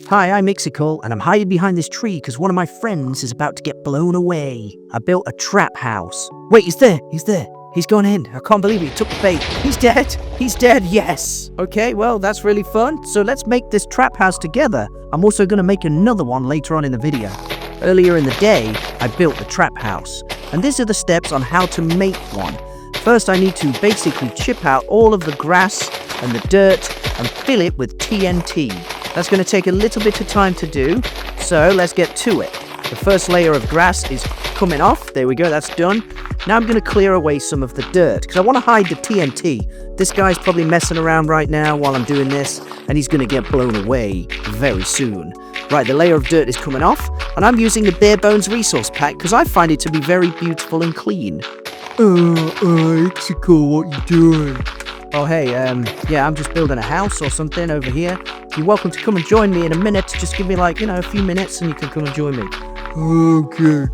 Hi, I'm Ikkcicle, and I'm hiding behind this tree because one of my friends is about to get blown away. I built a trap house. Wait, he's there. He's gone in. I can't believe he took the bait. He's dead. He's dead, yes. Okay, well, that's really fun. So let's make this trap house together. I'm also going to make another one later on in the video. Earlier in the day, I built the trap house. And these are the steps on how to make one. First, I need to basically chip out all of the grass and the dirt and fill it with TNT. That's going to take a little bit of time to do, so let's get to it. The first layer of grass is coming off. There we go, that's done. Now I'm going to clear away some of the dirt, because I want to hide the TNT. This guy's probably messing around right now while I'm doing this, and he's going to get blown away very soon. Right, the layer of dirt is coming off, and I'm using the bare bones resource pack, because I find it to be very beautiful and clean. Ikkcicle, what you doing? Oh, hey, yeah, I'm just building a house or something over here. You're welcome to come and join me in a minute. Just give me, like, a few minutes and you can come and join me. Okay.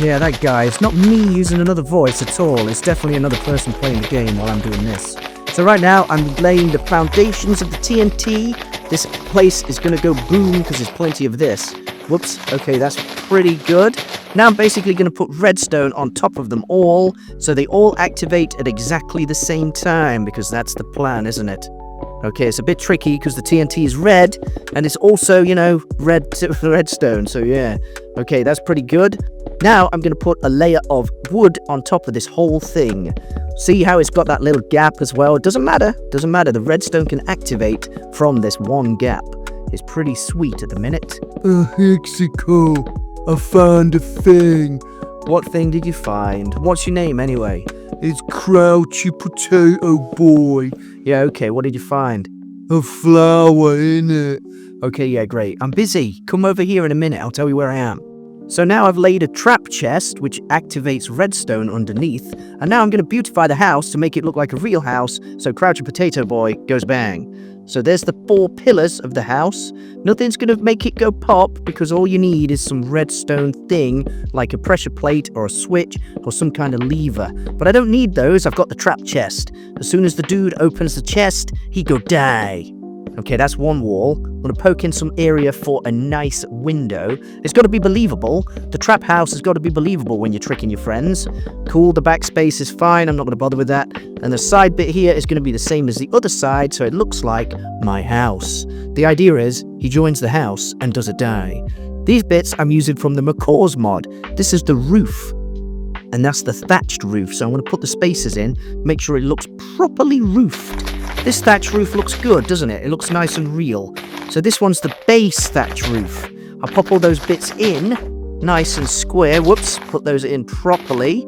Yeah, that guy. It's not me using another voice at all. It's definitely another person playing the game while I'm doing this. So right now, I'm laying the foundations of the TNT. This place is going to go boom because there's plenty of this. Whoops. Okay, that's pretty good. Now I'm basically going to put redstone on top of them all, so they all activate at exactly the same time, because that's the plan, isn't it? Okay, it's a bit tricky because the TNT is red, and it's also, redstone, so yeah. Okay, that's pretty good. Now I'm going to put a layer of wood on top of this whole thing. See how it's got that little gap as well? It doesn't matter. The redstone can activate from this one gap. It's pretty sweet at the minute. Ikkcicle, I found a thing. What thing did you find? What's your name anyway? It's Crouchy Potato Boy. Yeah, okay, what did you find? A flower in it. Okay, yeah, great. I'm busy. Come over here in a minute, I'll tell you where I am. So now I've laid a trap chest, which activates redstone underneath, and now I'm going to beautify the house to make it look like a real house, so Crouchy Potato Boy goes bang. So there's the 4 pillars of the house. Nothing's going to make it go pop, because all you need is some redstone thing, like a pressure plate or a switch or some kind of lever. But I don't need those, I've got the trap chest. As soon as the dude opens the chest, he go die. Okay, that's one wall. I'm going to poke in some area for a nice window. It's got to be believable. The trap house has got to be believable when you're tricking your friends. Cool, the backspace is fine. I'm not going to bother with that. And the side bit here is going to be the same as the other side, so it looks like my house. The idea is he joins the house and does a die. These bits I'm using from the Macaw's mod. This is the roof. And that's the thatched roof. So I'm going to put the spaces in, make sure it looks properly roofed. This thatch roof looks good, doesn't it? It looks nice and real. So this one's the base thatch roof. I'll pop all those bits in, nice and square. Whoops, put those in properly.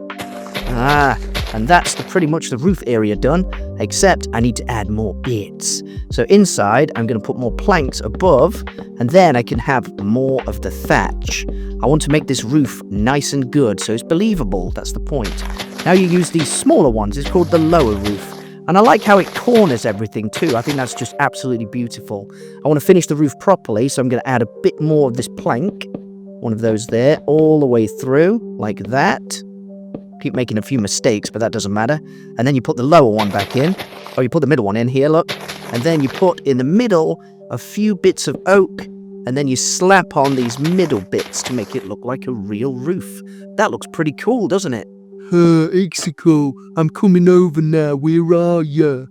And that's pretty much the roof area done, except I need to add more bits. So inside, I'm going to put more planks above, and then I can have more of the thatch. I want to make this roof nice and good, so it's believable. That's the point. Now you use these smaller ones. It's called the lower roof. And I like how it corners everything too. I think that's just absolutely beautiful. I want to finish the roof properly, so I'm going to add a bit more of this plank. One of those there, all the way through, like that. Keep making a few mistakes, but that doesn't matter. And then you put the lower one back in. Oh, you put the middle one in here, look. And then you put in the middle a few bits of oak. And then you slap on these middle bits to make it look like a real roof. That looks pretty cool, doesn't it? Ikkcicle, I'm coming over now. Where are ya?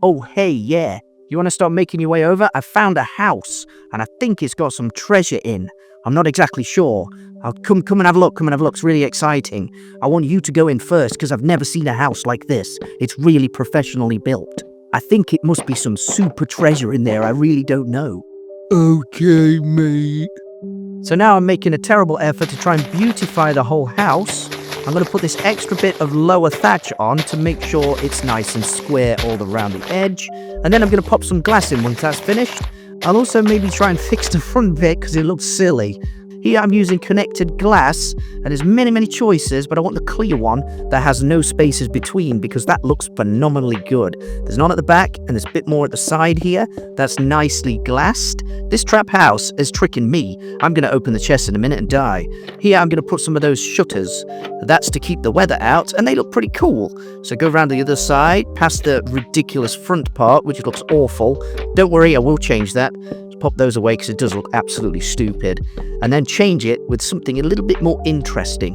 Oh, hey, yeah. You want to start making your way over? I found a house, and I think it's got some treasure in. I'm not exactly sure. I'll come and have a look. It's really exciting. I want you to go in first, because I've never seen a house like this. It's really professionally built. I think it must be some super treasure in there. I really don't know. Okay, mate. So now I'm making a terrible effort to try and beautify the whole house. I'm going to put this extra bit of lower thatch on to make sure it's nice and square all around the edge. And then I'm going to pop some glass in once that's finished. I'll also maybe try and fix the front bit because it looks silly. Here I'm using connected glass, and there's many choices, but I want the clear one that has no spaces between because that looks phenomenally good. There's none at the back, and there's a bit more at the side here. That's nicely glassed. This trap house is tricking me. I'm going to open the chest in a minute and die. Here I'm going to put some of those shutters. That's to keep the weather out, and they look pretty cool. So go around the other side, past the ridiculous front part, which looks awful. Don't worry, I will change that. Pop those away because it does look absolutely stupid, and then change it with something a little bit more interesting.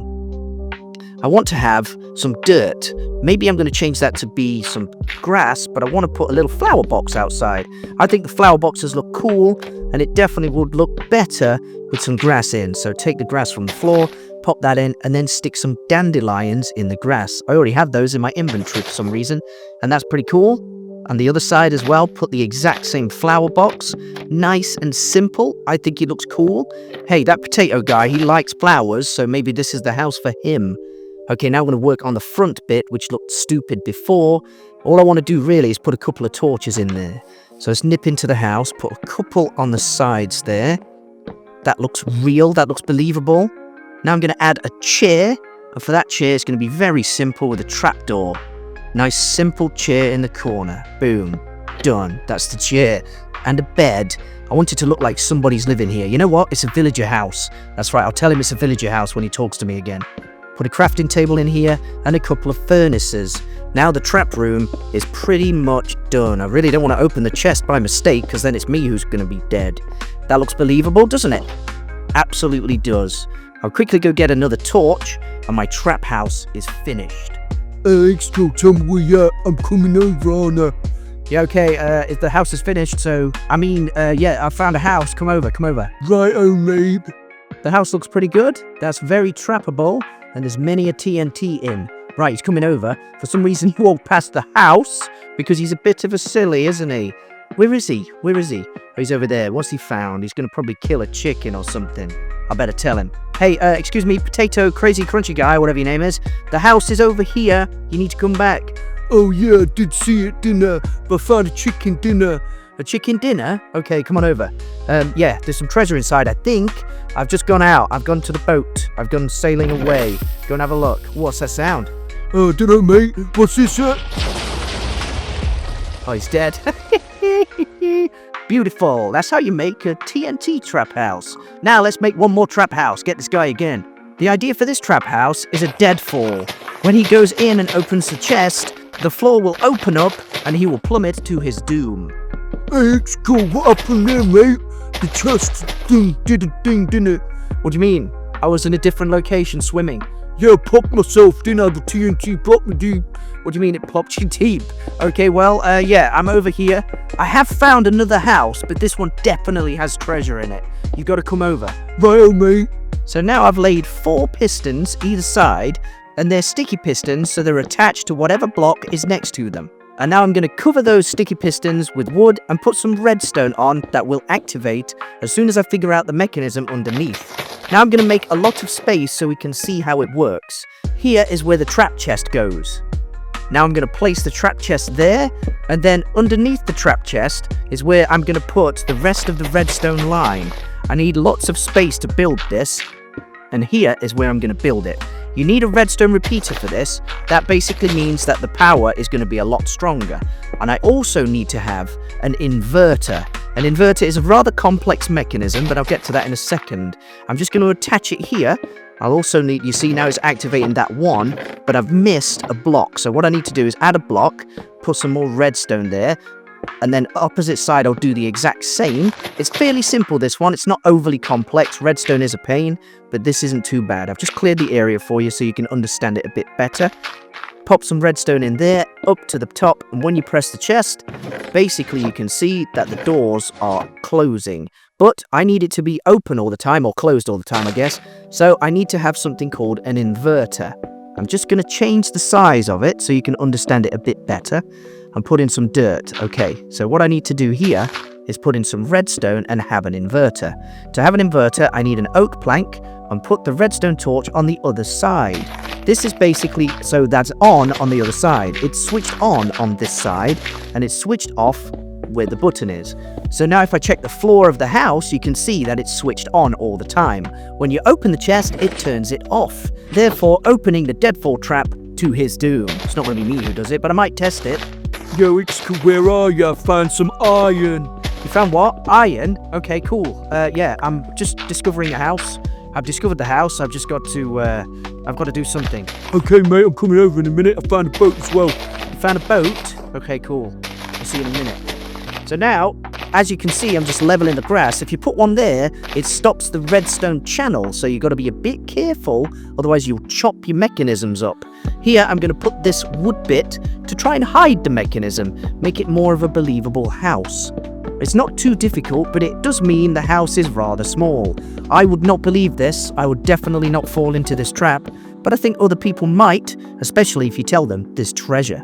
I want to have some dirt. Maybe I'm going to change that to be some grass, but I want to put a little flower box outside. I think the flower boxes look cool, and it definitely would look better with some grass in. So take the grass from the floor, pop that in, and then stick some dandelions in the grass. I already have those in my inventory for some reason, and that's pretty cool. On the other side as well, put the exact same flower box. Nice and simple. I think he looks cool. Hey, that potato guy, he likes flowers, so maybe this is the house for him. Okay, now I'm going to work on the front bit, which looked stupid before. All I want to do really is put a couple of torches in there. So let's nip into the house, put a couple on the sides there. That looks real, that looks believable. Now I'm going to add a chair, and for that chair, it's going to be very simple with a trapdoor. Nice simple chair in the corner. Boom. Done. That's the chair. And a bed. I want it to look like somebody's living here. You know what? It's a villager house. That's right. I'll tell him it's a villager house when he talks to me again. Put a crafting table in here and a couple of furnaces. Now the trap room is pretty much done. I really don't want to open the chest by mistake because then it's me who's going to be dead. That looks believable, doesn't it? Absolutely does. I'll quickly go get another torch and my trap house is finished. Ikkcicle, tell me where you at. I'm coming over on her. Yeah, okay, if the house is finished, so... yeah, I found a house. Come over. Right-o, mate. The house looks pretty good. That's very trappable, and there's many a TNT in. Right, he's coming over. For some reason, he walked past the house, because he's a bit of a silly, isn't he? Where is he? Oh, he's over there. What's he found? He's gonna probably kill a chicken or something. I better tell him. Hey, excuse me, potato, crazy, crunchy guy, whatever your name is. The house is over here. You need to come back. Oh, yeah, I did see it, dinner. But I found a chicken dinner. A chicken dinner? Okay, come on over. Yeah, there's some treasure inside, I think. I've just gone out. I've gone to the boat. I've gone sailing away. Go and have a look. What's that sound? Oh, dunno, mate. What's this, Oh, he's dead. Beautiful. That's how you make a TNT trap house. Now let's make one more trap house. Get this guy again. The idea for this trap house is a deadfall. When he goes in and opens the chest, the floor will open up and he will plummet to his doom. Hey, Ikkcicle, what happened there, mate? The chest thing did a thing, didn't it? What do you mean? I was in a different location swimming. Yeah, I popped myself, didn't I? The TNT popped me deep. What do you mean it popped you deep? Okay, well, yeah, I'm over here. I have found another house, but this one definitely has treasure in it. You've got to come over. Right-o, mate. So now I've laid 4 pistons either side, and they're sticky pistons, so they're attached to whatever block is next to them. And now I'm going to cover those sticky pistons with wood and put some redstone on that will activate as soon as I figure out the mechanism underneath. Now I'm going to make a lot of space so we can see how it works. Here is where the trap chest goes. Now I'm going to place the trap chest there, and then underneath the trap chest is where I'm going to put the rest of the redstone line. I need lots of space to build this, and here is where I'm going to build it. You need a redstone repeater for this. That basically means that the power is going to be a lot stronger. And I also need to have an inverter. An inverter is a rather complex mechanism, but I'll get to that in a second. I'm just going to attach it here. I'll also need, you see now it's activating that one, but I've missed a block. So what I need to do is add a block, put some more redstone there, and then opposite side I'll do the exact same. It's fairly simple, this one. It's not overly complex. Redstone is a pain, but this isn't too bad. I've just cleared the area for you so you can understand it a bit better. Pop some redstone in there, up to the top, and when you press the chest, basically you can see that the doors are closing. But I need it to be open all the time, or closed all the time, I guess. So I need to have something called an inverter. I'm just going to change the size of it so you can understand it a bit better. And put in some dirt. Okay, so what I need to do here is put in some redstone and have an inverter. To have an inverter, I need an oak plank and put the redstone torch on the other side. This is basically so that's on the other side. It's switched on this side and it's switched off where the button is. So now if I check the floor of the house, you can see that it's switched on all the time. When you open the chest, it turns it off, therefore opening the Deadfall trap to his doom. It's not going to be me who does it, but I might test it. Yo, Ikkcicle, where are ya? I found some iron. You found what? Iron? Okay, cool. Yeah, I'm just discovering a house. I've discovered the house. I've just got to, I've got to do something. Okay, mate, I'm coming over in a minute. I found a boat as well. You found a boat? Okay, cool. I'll see you in a minute. So now, as you can see, I'm just leveling the grass. If you put one there, it stops the redstone channel, so you've got to be a bit careful, otherwise you'll chop your mechanisms up. Here, I'm going to put this wood bit to try and hide the mechanism, make it more of a believable house. It's not too difficult, but it does mean the house is rather small. I would not believe this. I would definitely not fall into this trap, but I think other people might, especially if you tell them there's treasure.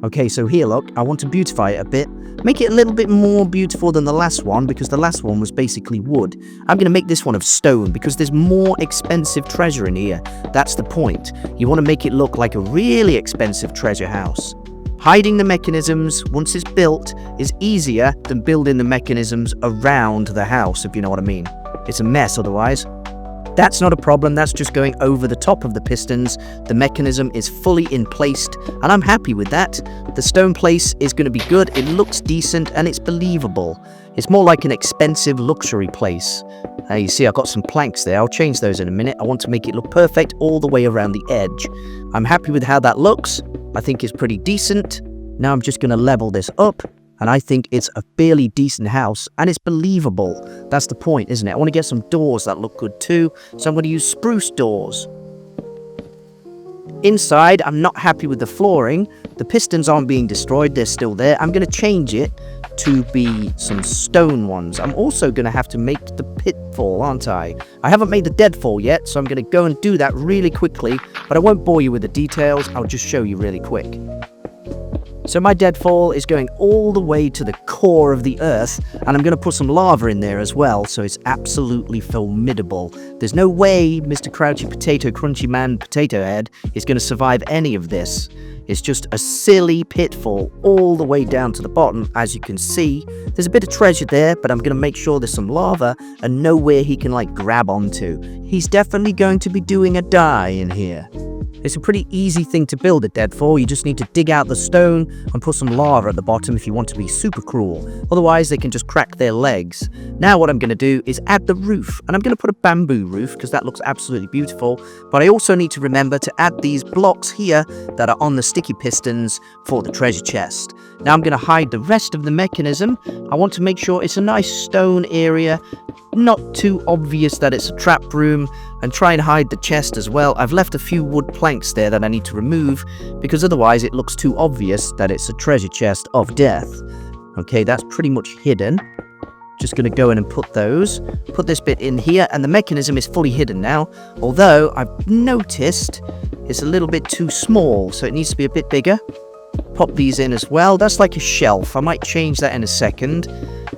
Okay, so here, look, I want to beautify it a bit. Make it a little bit more beautiful than the last one, because the last one was basically wood. I'm going to make this one of stone, because there's more expensive treasure in here. That's the point. You want to make it look like a really expensive treasure house. Hiding the mechanisms, once it's built, is easier than building the mechanisms around the house, if you know what I mean. It's a mess otherwise. That's not a problem, that's just going over the top of the pistons. The mechanism is fully in place, and I'm happy with that. The stone place is going to be good, it looks decent, and it's believable. It's more like an expensive luxury place. You see, I've got some planks there. I'll change those in a minute. I want to make it look perfect all the way around the edge. I'm happy with how that looks. I think it's pretty decent. Now I'm just going to level this up, and I think it's a fairly decent house, and it's believable. That's the point, isn't it? I want to get some doors that look good too, so I'm going to use spruce doors. Inside, I'm not happy with the flooring. The pistons aren't being destroyed, they're still there. I'm going to change it to be some stone ones. I'm also going to have to make the pitfall, aren't I? I haven't made the deadfall yet, so I'm going to go and do that really quickly, but I won't bore you with the details, I'll just show you really quick. So my deadfall is going all the way to the core of the earth, and I'm going to put some lava in there as well, so it's absolutely formidable. There's no way Mr. Crouchy Potato Crunchy Man Potato Head is going to survive any of this. It's just a silly pitfall all the way down to the bottom. As you can see, there's a bit of treasure there, but I'm going to make sure there's some lava and nowhere he can like grab onto. He's definitely going to be doing a die in here. It's a pretty easy thing to build a deadfall. You just need to dig out the stone and put some lava at the bottom if you want to be super cruel. Otherwise, they can just crack their legs. Now what I'm going to do is add the roof. And I'm going to put a bamboo roof because that looks absolutely beautiful. But I also need to remember to add these blocks here that are on the sticky pistons for the treasure chest. Now I'm going to hide the rest of the mechanism. I want to make sure it's a nice stone area, not too obvious that it's a trap room, and try and hide the chest as well. I've left a few wood planks there that I need to remove because otherwise it looks too obvious that it's a treasure chest of death. Okay, that's pretty much hidden. Just going to go in and put those. Put this bit in here, and the mechanism is fully hidden now. Although I've noticed it's a little bit too small, so it needs to be a bit bigger. Pop these in as well. That's like a shelf. I might change that in a second.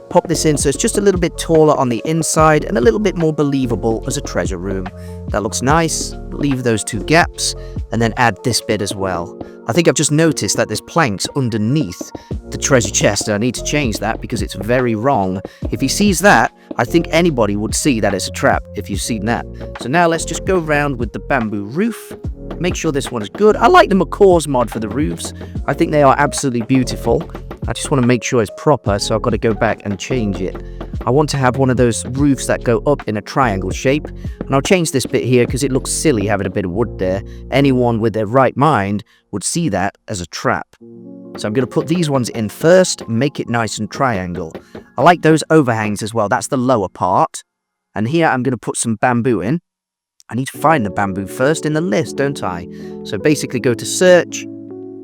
Pop this in so it's just a little bit taller on the inside and a little bit more believable as a treasure room. That looks nice. Leave those two gaps and then add this bit as well. I think I've just noticed that there's planks underneath the treasure chest, and I need to change that because it's very wrong. If he sees that, I think anybody would see that it's a trap if you've seen that. So now let's just go around with the bamboo roof. Make sure this one is good. I like the Macaw's mod for the roofs. I think they are absolutely beautiful. I just want to make sure it's proper, so I've got to go back and change it. I want to have one of those roofs that go up in a triangle shape, and I'll change this bit here because it looks silly having a bit of wood there. Anyone with their right mind would see that as a trap. So I'm going to put these ones in first, make it nice and triangle. I like those overhangs as well. That's the lower part. And here I'm going to put some bamboo in. I need to find the bamboo first in the list, don't I? So basically go to search,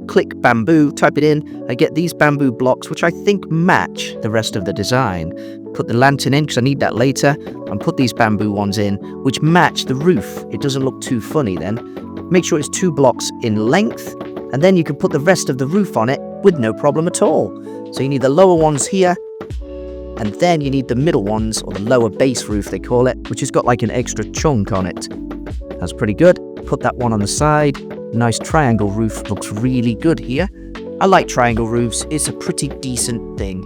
click bamboo, type it in, I get these bamboo blocks, which I think match the rest of the design. Put the lantern in because I need that later, and put these bamboo ones in, which match the roof. It doesn't look too funny then. Make sure it's 2 blocks in length, and then you can put the rest of the roof on it with no problem at all. So you need the lower ones here, and then you need the middle ones, or the lower base roof they call it, which has got like an extra chunk on it. That's pretty good. Put that one on the side. Nice triangle roof, looks really good here. I like triangle roofs, it's a pretty decent thing.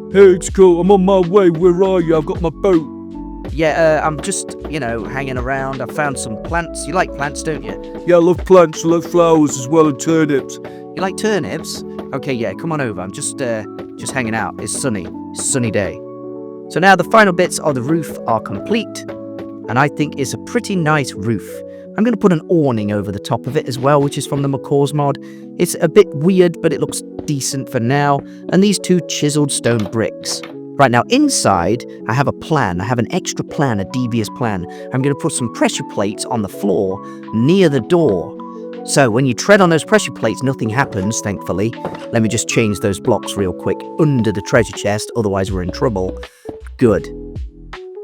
Hey, Ikkcicle, I'm on my way. Where are you? I've got my boat. Yeah, I'm just, hanging around. I found some plants. You like plants, don't you? Yeah, I love plants. I love flowers as well, and turnips. You like turnips? Okay, yeah, come on over. I'm just hanging out. It's sunny. It's a sunny day. So now the final bits of the roof are complete, and I think it's a pretty nice roof. I'm going to put an awning over the top of it as well, which is from the Macaw's mod. It's a bit weird, but it looks decent for now. And these 2 chiseled stone bricks. Right now, inside, I have a plan. I have an extra plan, a devious plan. I'm going to put some pressure plates on the floor near the door. So when you tread on those pressure plates, nothing happens, thankfully. Let me just change those blocks real quick under the treasure chest, otherwise we're in trouble. Good.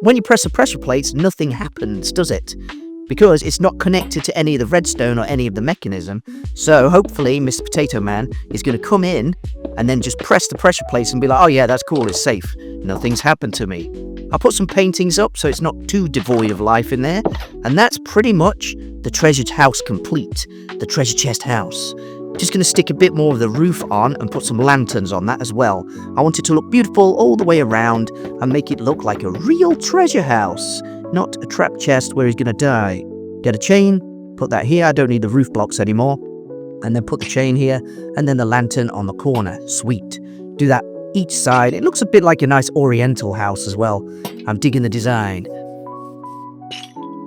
When you press the pressure plates, nothing happens, does it? Because it's not connected to any of the redstone or any of the mechanism. So hopefully Mr. Potato Man is going to come in and then just press the pressure plates and be like, oh yeah, that's cool, it's safe. Nothing's happened to me. I'll put some paintings up so it's not too devoid of life in there. And that's pretty much the treasure house complete. The treasure chest house. Just going to stick a bit more of the roof on and put some lanterns on that as well. I want it to look beautiful all the way around and make it look like a real treasure house. Not a trap chest where he's going to die. Get a chain, put that here. I don't need the roof blocks anymore. And then put the chain here, and then the lantern on the corner. Sweet. Do that each side. It looks a bit like a nice oriental house as well. I'm digging the design.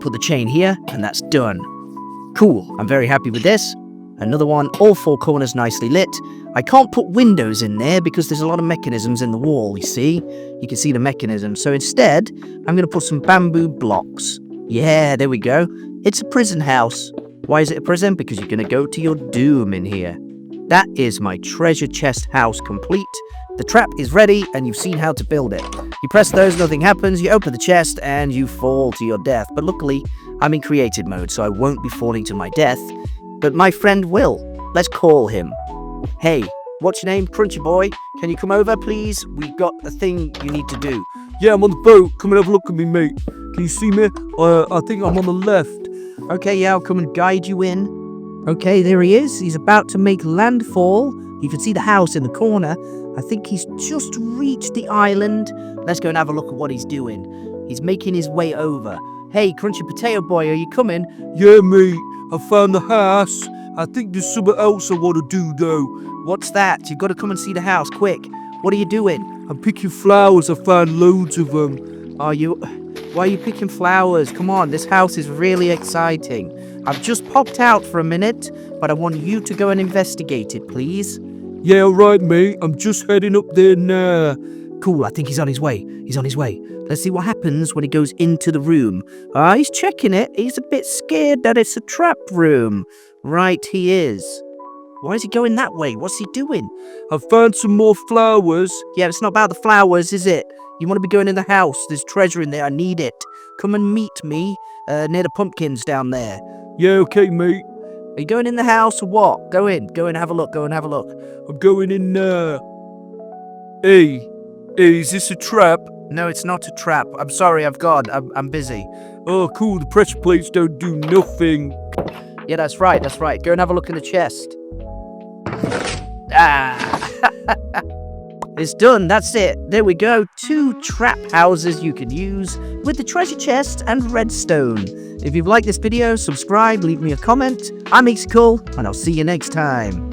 Put the chain here, and that's done. Cool. I'm very happy with this. Another one, all 4 corners nicely lit. I can't put windows in there because there's a lot of mechanisms in the wall, you see? You can see the mechanism. So instead, I'm going to put some bamboo blocks. Yeah, there we go. It's a prison house. Why is it a prison? Because you're going to go to your doom in here. That is my treasure chest house complete. The trap is ready, and you've seen how to build it. You press those, nothing happens. You open the chest, and you fall to your death. But luckily, I'm in creative mode, so I won't be falling to my death. But my friend will. Let's call him. Hey, what's your name? Crunchy boy. Can you come over, please? We've got a thing you need to do. Yeah, I'm on the boat. Come and have a look at me, mate. Can you see me? I think I'm on the left. Okay, yeah, I'll come and guide you in. Okay, there he is. He's about to make landfall. You can see the house in the corner. I think he's just reached the island. Let's go and have a look at what he's doing. He's making his way over. Hey, Crunchy Potato Boy, are you coming? Yeah, mate. I found the house. I think there's something else I want to do, though. What's that? You've got to come and see the house, quick. What are you doing? I'm picking flowers. I found loads of them. Are you... Why are you picking flowers? Come on, this house is really exciting. I've just popped out for a minute, but I want you to go and investigate it, please. Yeah, all right, mate. I'm just heading up there now. Cool, I think he's on his way. He's on his way. Let's see what happens when he goes into the room. He's checking it. He's a bit scared that it's a trap room. Right, he is. Why is he going that way? What's he doing? I found some more flowers. Yeah, it's not about the flowers, is it? You want to be going in the house. There's treasure in there. I need it. Come and meet me near the pumpkins down there. Yeah, okay, mate. Are you going in the house or what? Go in. Go and have a look. Go and have a look. I'm going in now. Hey, is this a trap? No, it's not a trap. I'm sorry, I've gone. I'm busy. Oh, cool. The pressure plates don't do nothing. Yeah, that's right. That's right. Go and have a look in the chest. Ah! It's done. That's it. There we go. 2 trap houses you can use with the treasure chest and redstone. If you've liked this video, subscribe, leave me a comment. I'm Ikkcicle, and I'll see you next time.